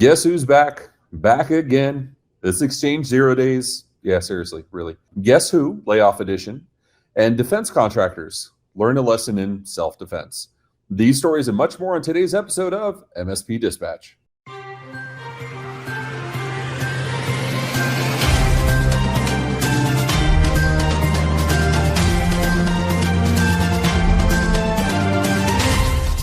Guess who's back? Back again. This Exchange 0 days. Yeah, seriously, really. Guess who? Layoff edition. And defense contractors learn a lesson in self-defense. These stories and much more on today's episode of MSP Dispatch.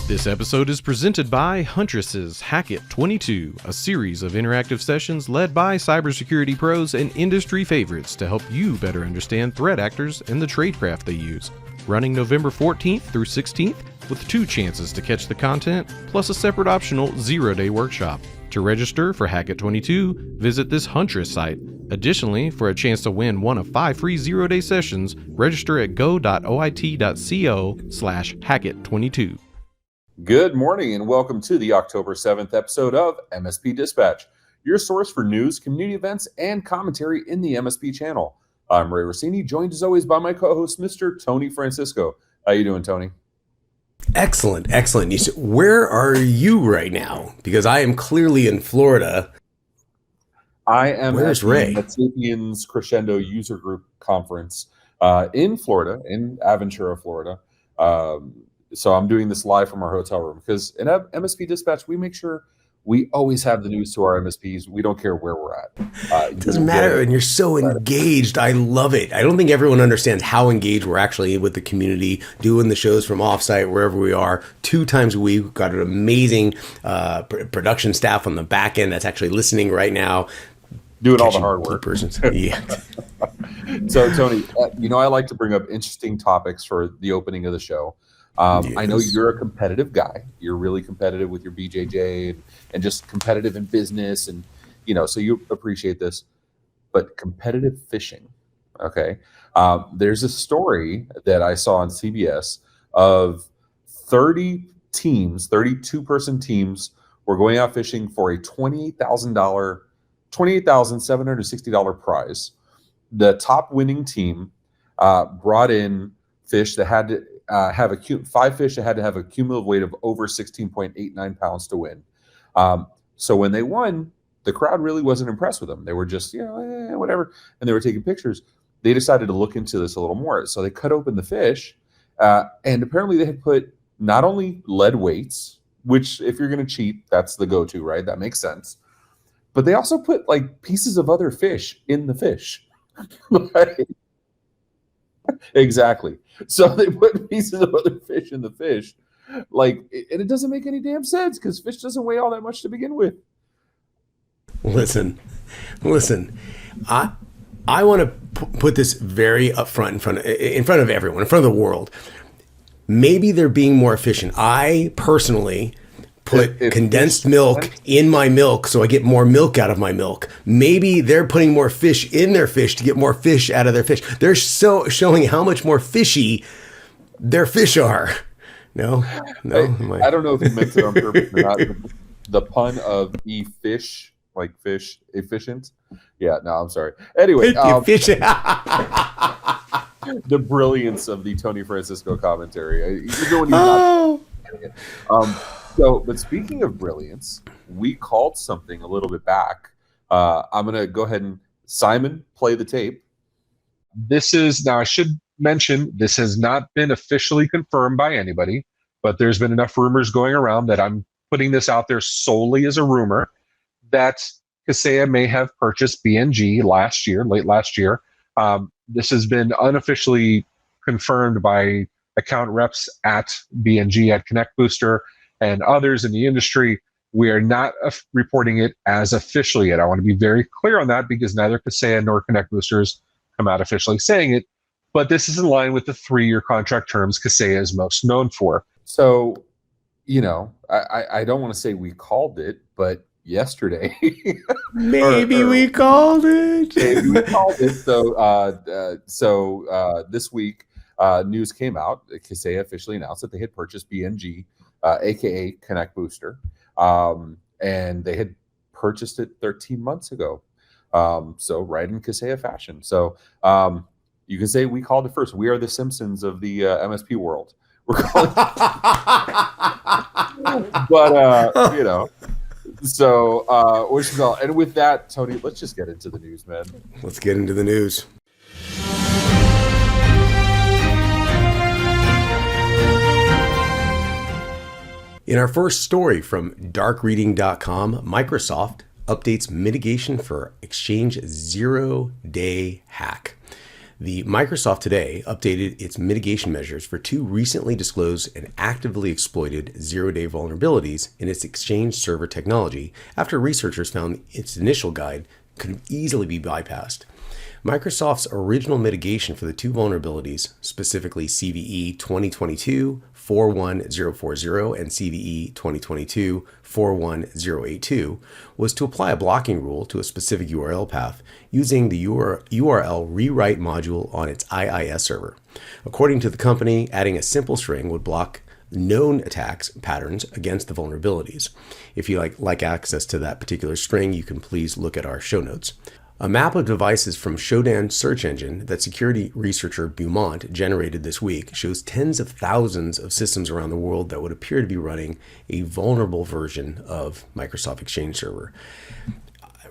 This episode is presented by Huntress's Hack It 22, a series of interactive sessions led by cybersecurity pros and industry favorites to help you better understand threat actors and the tradecraft they use. Running November 14th through 16th, with 2 chances to catch the content, plus a separate optional 0-day workshop. To register for Hack It 22, visit this Huntress site. Additionally, for a chance to win one of 5 free 0-day sessions, register at go.oit.co/hackit22. Good morning and welcome to the October 7th episode of MSP Dispatch, your source for news, community events, and commentary in the MSP channel. I'm Ray Orsini, joined as always by my co-host, Mr. Tony Francisco. How you doing, Tony? Excellent. Where are you right now? Because I am clearly in Florida. I am Where's at Ray? the Sapiens Crescendo User Group Conference in Florida, in Aventura, Florida. So I'm doing this live from our hotel room because in MSP Dispatch, we make sure we always have the news to our MSPs. We don't care where we're at. It doesn't matter, and you're so engaged. I love it. I don't think everyone understands how engaged we're actually with the community, doing the shows from offsite, wherever we are, 2 times a week. We've got an amazing production staff on the back end that's actually listening right now. Doing all the hard work. Yeah. So, Tony, I like to bring up interesting topics for the opening of the show. Yes. I know you're a competitive guy. You're really competitive with your BJJ and just competitive in business. And, so you appreciate this. But competitive fishing, okay? There's a story that I saw on CBS of 30 teams, 32-person teams were going out fishing for a $28,760 prize. The top winning team brought in fish that had to have 5 fish that had to have a cumulative weight of over 16.89 pounds to win. So when they won, the crowd really wasn't impressed with them. They were just, whatever. And they were taking pictures. They decided to look into this a little more. So they cut open the fish. And apparently they had put not only lead weights, which if you're going to cheat, that's the go-to, right? That makes sense. But they also put like pieces of other fish in the fish. Right? Exactly. So they put pieces of other fish in the fish, and it doesn't make any damn sense because fish doesn't weigh all that much to begin with. Listen. I want to put this very upfront in front of everyone, in front of the world. Maybe they're being more efficient. I personally put condensed milk in my milk so I get more milk out of my milk. Maybe they're putting more fish in their fish to get more fish out of their fish. They're so showing how much more fishy their fish are. No. I don't know if you meant it on purpose or not. The pun of fish, like fish, efficient. Yeah, no, I'm sorry. Anyway, the brilliance of the Tony Francisco commentary. But speaking of brilliance, we called something a little bit back. I'm going to go ahead and, Simon, play the tape. Now I should mention, this has not been officially confirmed by anybody, but there's been enough rumors going around that I'm putting this out there solely as a rumor that CISA may have purchased BNG late last year. This has been unofficially confirmed by account reps at BNG, at Connect Booster, and others in the industry. We are not reporting it as officially yet. I want to be very clear on that because neither CISA nor Connect Boosters come out officially saying it. But this is in line with the 3-year contract terms CISA is most known for. So, I don't want to say we called it, but yesterday. Maybe we called it. Maybe we called it. So this week, news came out. CISA officially announced that they had purchased BNG, aka Connect Booster, and they had purchased it 13 months ago. So right in CISA fashion. So you can say we called it first. We are the Simpsons of the MSP world. We're calling, but So, and with that, Tony, let's just get into the news, man. Let's get into the news. In our first story from darkreading.com, Microsoft updates mitigation for Exchange zero-day hack. The Microsoft today updated its mitigation measures for two recently disclosed and actively exploited zero-day vulnerabilities in its Exchange server technology after researchers found its initial guide could easily be bypassed. Microsoft's original mitigation for the two vulnerabilities, specifically CVE 2022-41040 and CVE 2022-41082, was to apply a blocking rule to a specific URL path using the URL rewrite module on its IIS server. According to the company, adding a simple string would block known attacks patterns against the vulnerabilities. If you like access to that particular string, you can please look at our show notes. A map of devices from Shodan search engine that security researcher Beaumont generated this week shows tens of thousands of systems around the world that would appear to be running a vulnerable version of Microsoft Exchange Server.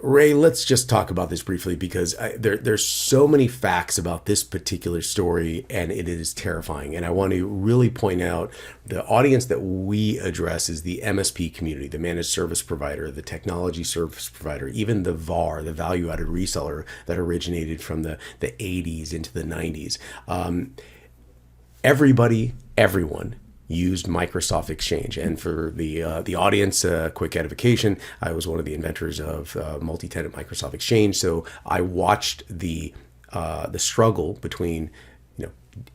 Ray, let's just talk about this briefly because there's so many facts about this particular story and it is terrifying. And I want to really point out the audience that we address is the MSP community, the managed service provider, the technology service provider, even the VAR, the value-added reseller that originated from the 80s into the 90s. Everyone used Microsoft Exchange. And for the audience, quick edification, I was one of the inventors of multi-tenant Microsoft Exchange. So I watched the struggle between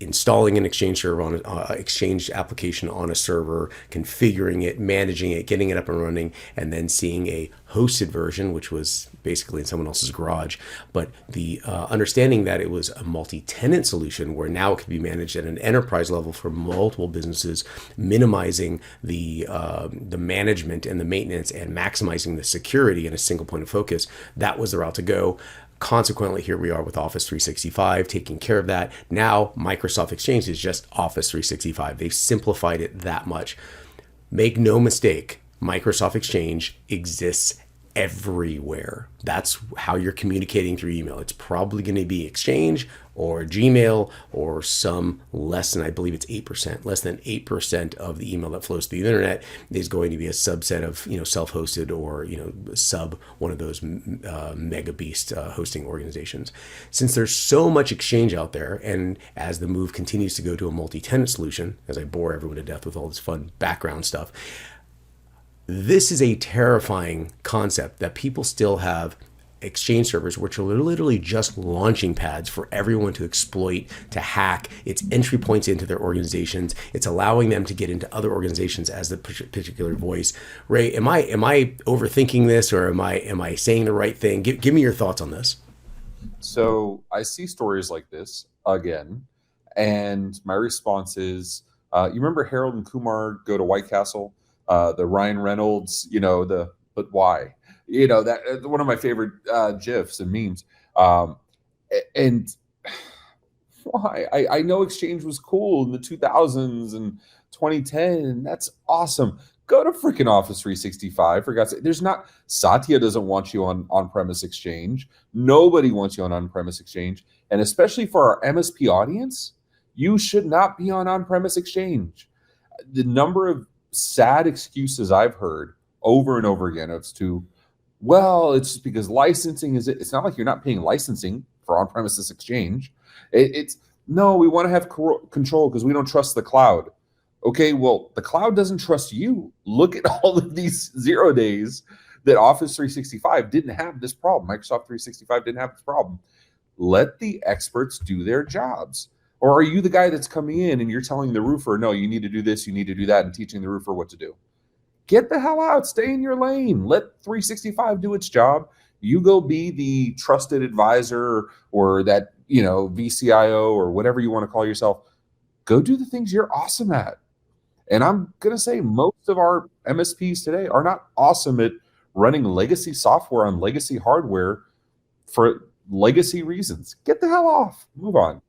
installing an Exchange server on an Exchange application on a server, configuring it, managing it, getting it up and running, and then seeing a hosted version, which was basically in someone else's garage. But the understanding that it was a multi-tenant solution where now it could be managed at an enterprise level for multiple businesses, minimizing the management and the maintenance and maximizing the security in a single point of focus, that was the route to go. Consequently, here we are with Office 365 taking care of that. Now, Microsoft Exchange is just Office 365. They've simplified it that much. Make no mistake, Microsoft Exchange exists everywhere. That's how you're communicating through email. It's probably going to be Exchange or Gmail or some less than, I believe it's 8%, less than 8% of the email that flows through the internet is going to be a subset of, self-hosted or, sub one of those mega beast hosting organizations. Since there's so much Exchange out there, and as the move continues to go to a multi-tenant solution, as I bore everyone to death with all this fun background stuff, this is a terrifying concept that people still have Exchange servers, which are literally just launching pads for everyone to exploit, to hack. It's entry points into their organizations. It's allowing them to get into other organizations as the particular voice. Ray, am I overthinking this, or am I saying the right thing? Give me your thoughts on this. So I see stories like this again, and my response is, you remember Harold and Kumar Go to White Castle? The Ryan Reynolds, but why? That one of my favorite GIFs and memes. And why? I know Exchange was cool in the 2000s and 2010, and that's awesome. Go to freaking Office 365, for God's sake. There's not, Satya doesn't want you on-premise Exchange. Nobody wants you on-premise Exchange. And especially for our MSP audience, you should not be on-premise Exchange. The number of sad excuses I've heard over and over again as to, well, it's just because licensing it's not like you're not paying licensing for on-premises Exchange. It's no, we want to have control because we don't trust the cloud. Okay, well, the cloud doesn't trust you. Look at all of these 0 days that Office 365 didn't have this problem. Microsoft 365 didn't have this problem. Let the experts do their jobs. Or are you the guy that's coming in and you're telling the roofer, no, you need to do this, you need to do that, and teaching the roofer what to do? Get the hell out. Stay in your lane. Let 365 do its job. You go be the trusted advisor or that, VCIO or whatever you want to call yourself. Go do the things you're awesome at. And I'm going to say most of our MSPs today are not awesome at running legacy software on legacy hardware for legacy reasons. Get the hell off. Move on.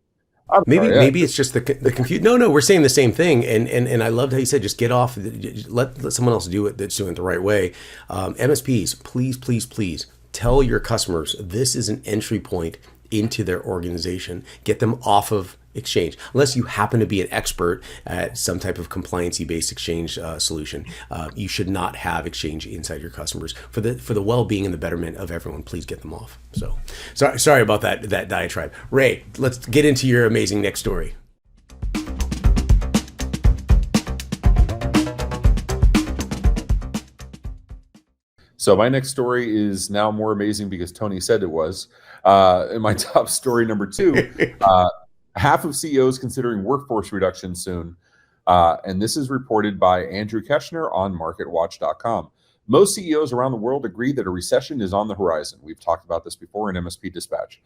I'm sorry. Maybe it's just the confusion. No, we're saying the same thing. And I loved how you said, just get off, let someone else do it that's doing it the right way. MSPs, please tell your customers this is an entry point into their organization. Get them off of Exchange, unless you happen to be an expert at some type of compliancy-based Exchange solution. You should not have Exchange inside your customers for the well-being and the betterment of everyone. Please get them off. So, sorry about that diatribe. Ray, let's get into your amazing next story. So my next story is now more amazing because Tony said it was. In my top story number 2, half of CEOs considering workforce reduction soon. And this is reported by Andrew Keshner on MarketWatch.com. Most CEOs around the world agree that a recession is on the horizon. We've talked about this before in MSP Dispatch.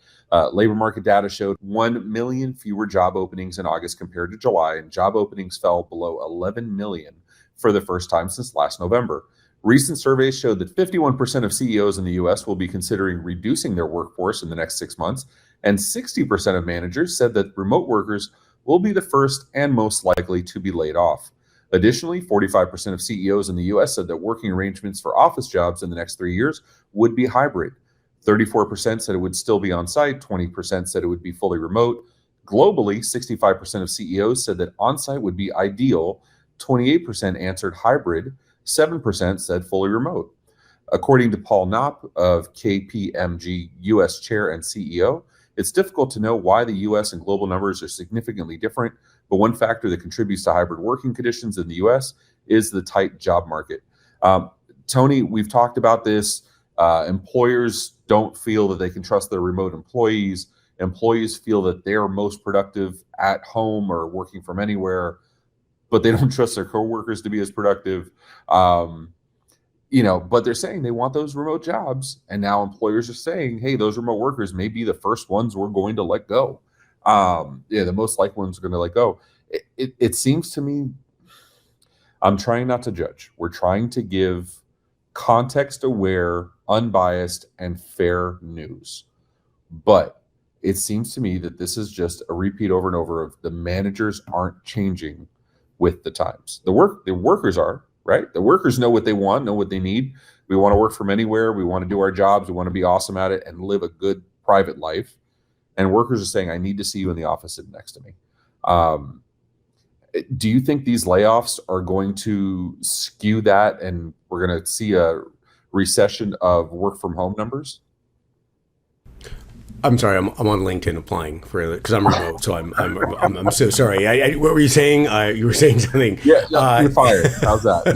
Labor market data showed 1 million fewer job openings in August compared to July, and job openings fell below 11 million for the first time since last November. Recent surveys showed that 51% of CEOs in the US will be considering reducing their workforce in the next 6 months, and 60% of managers said that remote workers will be the first and most likely to be laid off. Additionally, 45% of CEOs in the US said that working arrangements for office jobs in the next 3 years would be hybrid. 34% said it would still be on site, 20% said it would be fully remote. Globally, 65% of CEOs said that on site would be ideal, 28% answered hybrid, 7% said fully remote. According to Paul Knopp of KPMG US Chair and CEO, it's difficult to know why the US and global numbers are significantly different, but one factor that contributes to hybrid working conditions in the US is the tight job market. Tony, we've talked about this. Employers don't feel that they can trust their remote employees. Employees feel that they're most productive at home or working from anywhere, but they don't trust their coworkers to be as productive. But they're saying they want those remote jobs. And now employers are saying, hey, those remote workers may be the first ones we're going to let go. The most likely ones are going to let go. It seems to me, I'm trying not to judge. We're trying to give context-aware, unbiased, and fair news. But it seems to me that this is just a repeat over and over of the managers aren't changing with the times. The workers are, right? The workers know what they want, know what they need. We want to work from anywhere. We want to do our jobs. We want to be awesome at it and live a good private life. And workers are saying, I need to see you in the office sitting next to me. Do you think these layoffs are going to skew that and we're going to see a recession of work from home numbers? I'm sorry, I'm on LinkedIn applying for it because I'm remote, so I'm so sorry. What were you saying? You were saying something. Yeah, you're fired. How's that?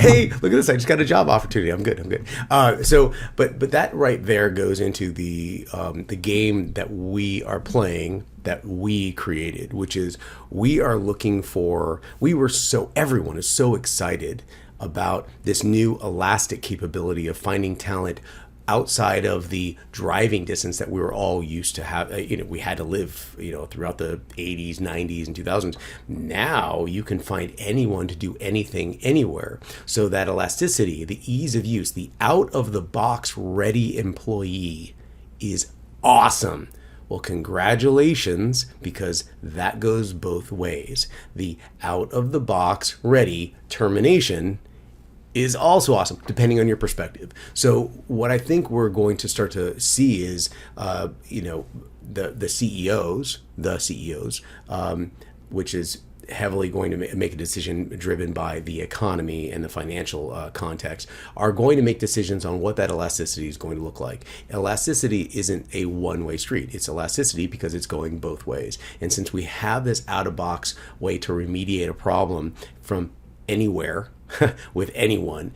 Hey, look at this! I just got a job opportunity. I'm good. But that right there goes into the game that we are playing, that we created, which is everyone is so excited about this new elastic capability of finding talent outside of the driving distance that we were all used to have. We had to live, throughout the 80s, 90s, and 2000s. Now you can find anyone to do anything anywhere. So that elasticity, the ease of use, the out-of-the-box ready employee is awesome. Well, congratulations, because that goes both ways. The out-of-the-box ready termination is also awesome, depending on your perspective. So what I think we're going to start to see is, the CEOs, which is heavily going to make a decision driven by the economy and the financial context, are going to make decisions on what that elasticity is going to look like. Elasticity isn't a one-way street. It's elasticity because it's going both ways. And since we have this out-of-box way to remediate a problem from anywhere, with anyone,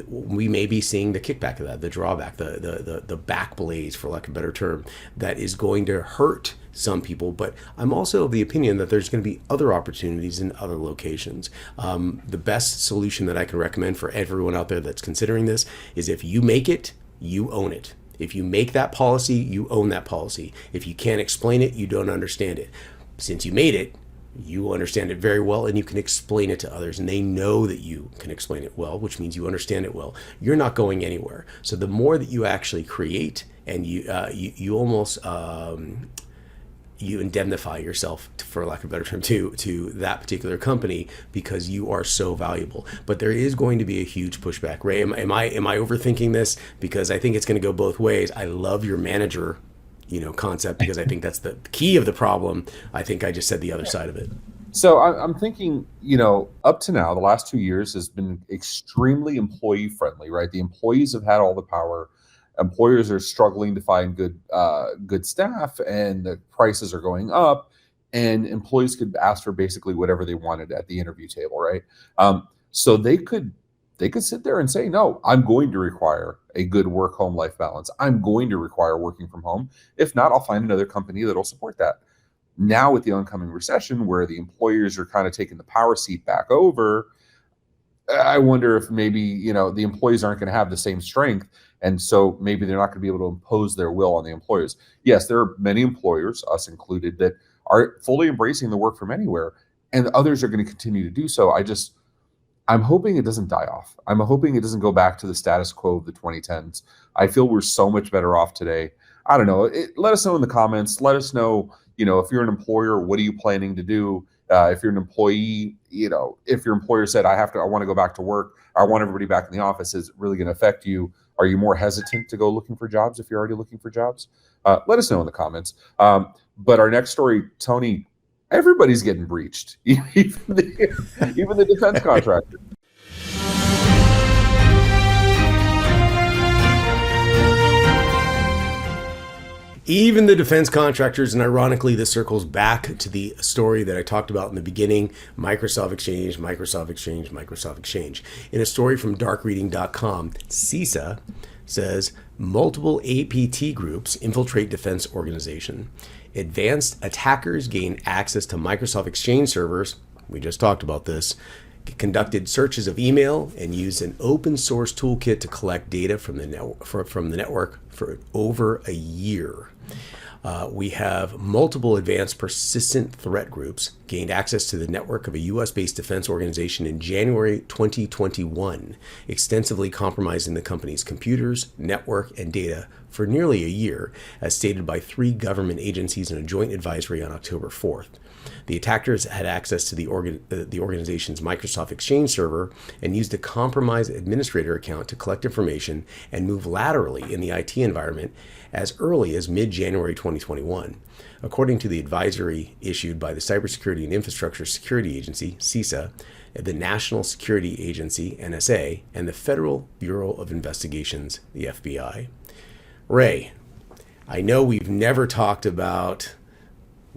we may be seeing the kickback of that, the drawback, the back blaze, for lack of a better term, that is going to hurt some people. But I'm also of the opinion that there's going to be other opportunities in other locations. The best solution that I can recommend for everyone out there that's considering this is, if you make it, you own it. If you make that policy, you own that policy. If you can't explain it, you don't understand it. Since you made it, you understand it very well, and you can explain it to others, and they know that you can explain it well, which means you understand it well. You're not going anywhere. So the more that you actually create, and you almost you indemnify yourself, for lack of a better term, to that particular company because you are so valuable. But there is going to be a huge pushback. Ray, am I overthinking this? Because I think it's going to go both ways. I love your manager, concept, because I think that's the key of the problem. I think I just said the other side of it. So I'm thinking, up to now, the last 2 years has been extremely employee friendly, right? The employees have had all the power. Employers are struggling to find good staff, and the prices are going up, and employees could ask for basically whatever they wanted at the interview table, right? So they could sit there and say, no, I'm going to require a good work-home life balance. I'm going to require working from home. If not, I'll find another company that'll support that. Now with the oncoming recession, where the employers are kind of taking the power seat back over, I wonder if maybe, the employees aren't going to have the same strength. And so maybe they're not going to be able to impose their will on the employers. Yes, there are many employers, us included, that are fully embracing the work from anywhere, and others are going to continue to do so. I'm hoping it doesn't die off. I'm hoping it doesn't go back to the status quo of the 2010s. I feel we're so much better off today. I don't know. Let us know in the comments. Let us know, if you're an employer, what are you planning to do? If you're an employee, if your employer said, I want to go back to work, I want everybody back in the office, is it really going to affect you? Are you more hesitant to go looking for jobs if you're already looking for jobs? Let us know in the comments. But our next story, Tony, everybody's getting breached, even the defense contractor. Even the defense contractors, and ironically, this circles back to the story that I talked about in the beginning, Microsoft Exchange, Microsoft Exchange, Microsoft Exchange. In a story from darkreading.com, CISA says multiple APT groups infiltrate defense organization. Advanced attackers gain access to Microsoft Exchange servers. We just talked about this. Conducted searches of email and used an open source toolkit to collect data from the network for over a year. We have multiple advanced persistent threat groups gained access to the network of a U.S.-based defense organization in January 2021, extensively compromising the company's computers, network, and data for nearly a year, as stated by 3 government agencies in a joint advisory on October 4th. The attackers had access to the organization's Microsoft Exchange server and used a compromised administrator account to collect information and move laterally in the IT environment as early as mid-January 2021. According to the advisory issued by the Cybersecurity and Infrastructure Security Agency, CISA, the National Security Agency, NSA, and the Federal Bureau of Investigations, the FBI. Ray, I know we've never talked about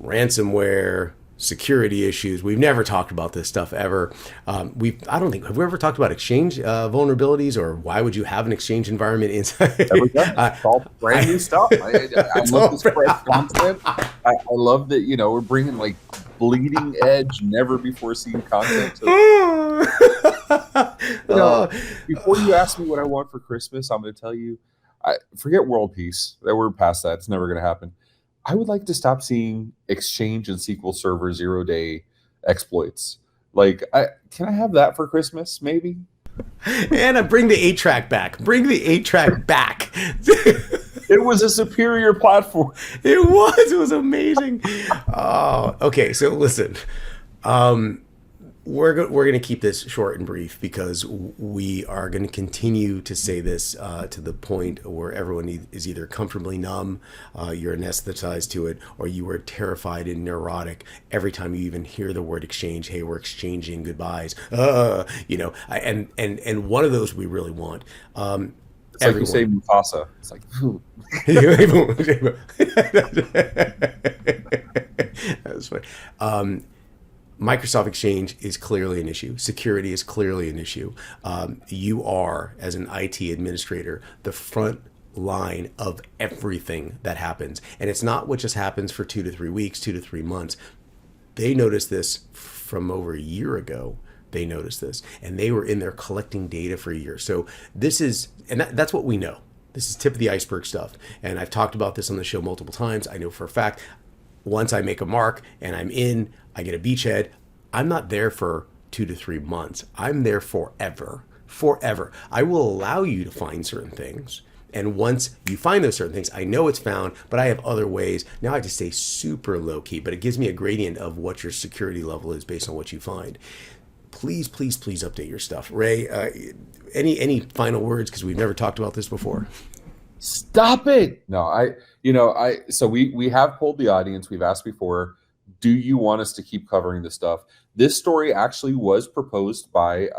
ransomware, security issues. We've never talked about this stuff ever. Have we ever talked about Exchange vulnerabilities, or why would you have an Exchange environment inside? It's all brand new stuff. I love this fresh content. I love that, we're bringing like bleeding edge, never before seen content. Before you ask me what I want for Christmas, I'm going to tell you, forget world peace. We're past that. It's never going to happen. I would like to stop seeing Exchange and SQL Server 0-day exploits. Can I have that for Christmas, maybe? And bring the 8-track back. Bring the 8-track back. It was a superior platform. It was amazing. Oh, okay. So listen, we're going to keep this short and brief because we are going to continue to say this to the point where everyone is either comfortably numb, you're anesthetized to it, or you are terrified and neurotic every time you even hear the word exchange. Hey, we're exchanging goodbyes. And one of those we really want. It's like you say Mufasa. It's like, that was funny. Microsoft Exchange is clearly an issue. Security is clearly an issue. You are, as an IT administrator, the front line of everything that happens. And it's not what just happens for 2 to 3 weeks, 2 to 3 months. They noticed this from over a year ago. They noticed this, and they were in there collecting data for a year. So this is, and that's what we know. This is tip of the iceberg stuff. And I've talked about this on the show multiple times. I know for a fact, once I make a mark and I'm in, I get a beachhead, I'm not there for 2 to 3 months. I'm there forever. Forever. I will allow you to find certain things And once you find those certain things, I know it's found, but I have other ways. Now I have to stay super low key, but it gives me a gradient of what your security level is based on what you find. Please, please, please update your stuff. Ray, any final words? Because we've never talked about this before. Stop it. No, so we have polled the audience. We've asked before, do you want us to keep covering this stuff? This story actually was proposed by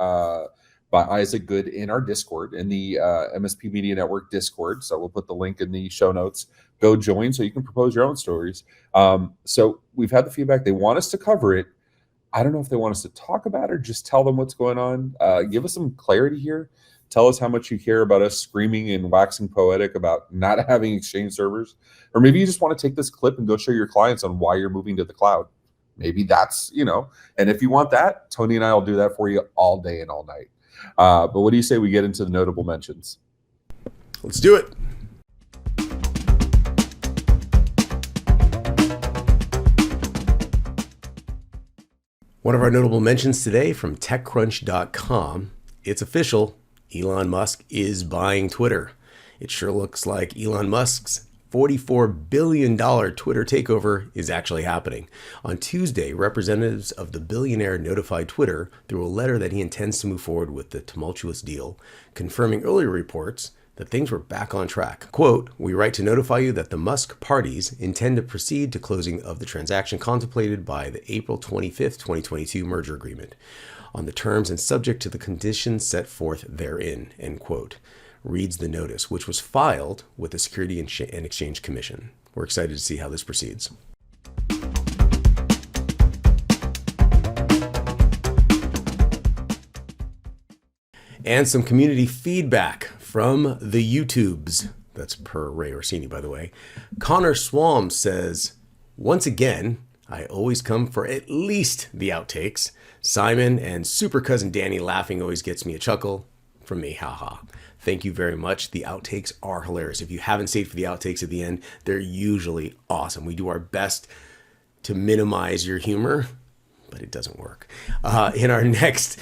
Isaac Good in our Discord, in the MSP Media Network Discord. So we'll put the link in the show notes. Go join so you can propose your own stories. So we've had the feedback. They want us to cover it. I don't know if they want us to talk about it or just tell them what's going on. Give us some clarity here. Tell us how much you care about us screaming and waxing poetic about not having Exchange servers. Or maybe you just want to take this clip and go show your clients on why you're moving to the cloud. Maybe that's, and if you want that, Tony and I will do that for you all day and all night. But what do you say we get into the notable mentions? Let's do it. One of our notable mentions today from TechCrunch.com. It's official. Elon Musk is buying Twitter. It sure looks like Elon Musk's $44 billion Twitter takeover is actually happening. On Tuesday, representatives of the billionaire notified Twitter through a letter that he intends to move forward with the tumultuous deal, confirming earlier reports that things were back on track. Quote, "We write to notify you that the Musk parties intend to proceed to closing of the transaction contemplated by the April 25th, 2022 merger agreement on the terms and subject to the conditions set forth therein," end quote, reads the notice, which was filed with the Security and Exchange Commission. We're excited to see how this proceeds. And some community feedback from the YouTubes. That's per Ray Orsini, by the way. Connor Swam says, "Once again, I always come for at least the outtakes. Simon and super cousin Danny laughing always gets me a chuckle. From me, haha. Thank you very much. The outtakes are hilarious. If you haven't stayed for the outtakes at the end, they're usually awesome. We do our best to minimize your humor, but it doesn't work." In our next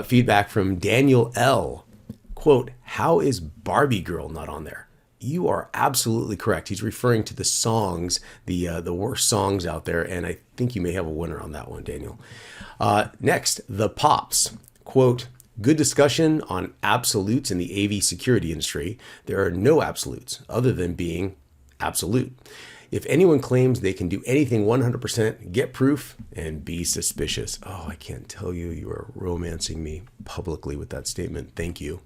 feedback from Daniel L., quote, "How is Barbie Girl not on there?" You are absolutely correct. He's referring to the songs, the worst songs out there, and I think you may have a winner on that one, Daniel. Next, The Pops, quote, "Good discussion on absolutes in the AV security industry. There are no absolutes other than being absolute. If anyone claims they can do anything 100%, get proof and be suspicious." Oh, I can't tell you, you are romancing me publicly with that statement. Thank you.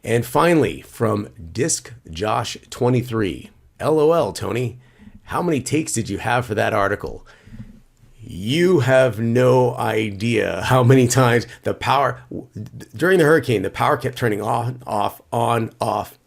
And finally, from DiscJosh23, "LOL, Tony, how many takes did you have for that article? You have no idea how many times during the hurricane, the power kept turning on, off, on, off,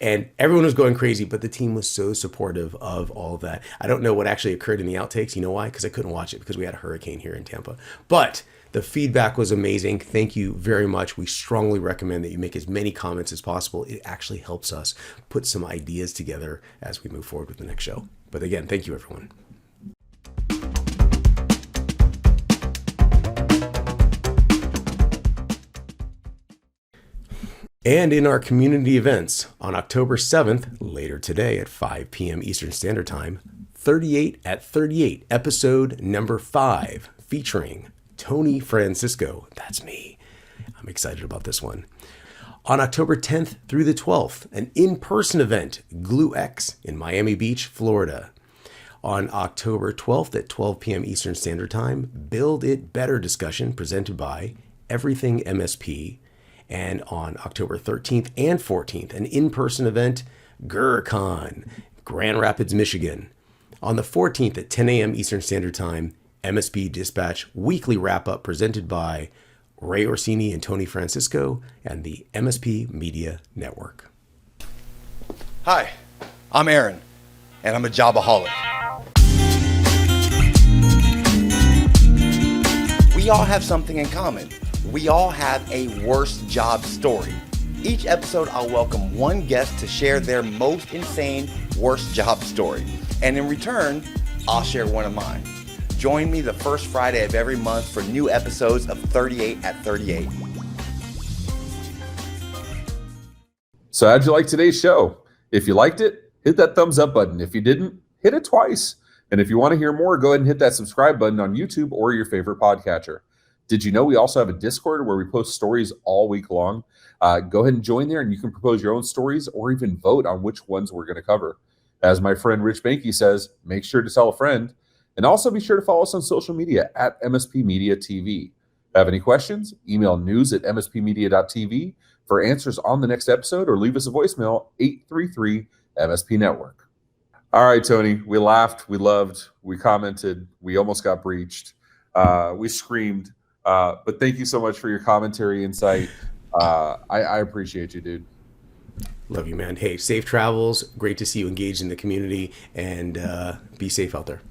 and everyone was going crazy, but the team was so supportive of all of that. I don't know what actually occurred in the outtakes. You know why? Because I couldn't watch it because we had a hurricane here in Tampa. But the feedback was amazing. Thank you very much. We strongly recommend that you make as many comments as possible. It actually helps us put some ideas together as we move forward with the next show. But again, thank you, everyone. And in our community events on October 7th, later today at 5 p.m. Eastern Standard Time, 38 at 38, episode number 5, featuring Tony Francisco. That's me. I'm excited about this one. On October 10th through the 12th, an in-person event, GlueX in Miami Beach, Florida. On October 12th at 12 p.m. Eastern Standard Time, Build It Better discussion presented by Everything MSP. And on October 13th and 14th, an in-person event, GrrCON, Grand Rapids, Michigan. On the 14th at 10 a.m. Eastern Standard Time, MSP Dispatch weekly wrap-up presented by Ray Orsini and Tony Francisco and the MSP Media Network. Hi, I'm Aaron, and I'm a jobaholic. We all have something in common. We all have a worst job story. Each episode, I'll welcome one guest to share their most insane worst job story. And in return, I'll share one of mine. Join me the first Friday of every month for new episodes of 38 at 38. So how'd you like today's show? If you liked it, hit that thumbs up button. If you didn't, hit it twice. And if you want to hear more, go ahead and hit that subscribe button on YouTube or your favorite podcatcher. Did you know we also have a Discord where we post stories all week long? Go ahead and join there, and you can propose your own stories or even vote on which ones we're going to cover. As my friend Rich Banky says, make sure to tell a friend. And also be sure to follow us on social media at MSP Media TV. Have any questions? Email news@mspmedia.tv for answers on the next episode, or leave us a voicemail, 833 MSP Network. All right, Tony, we laughed, we loved, we commented, we almost got breached, we screamed, but thank you so much for your commentary, insight. I appreciate you, dude. Love you, man. Hey, safe travels. Great to see you engaged in the community, and be safe out there.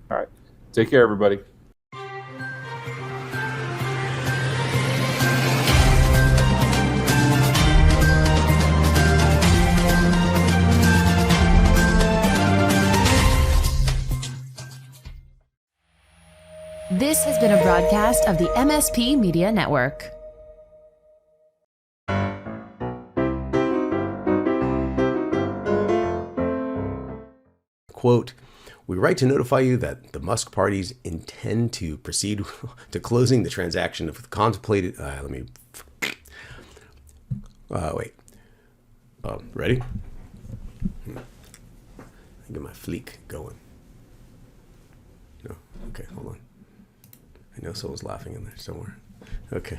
All right. Take care, everybody. This has been a broadcast of the MSP Media Network. Quote, we write to notify you that the Musk parties intend to proceed to closing the transaction of the contemplated... ready? Get my fleek going. No, okay, hold on. I know someone's laughing in there somewhere. Okay.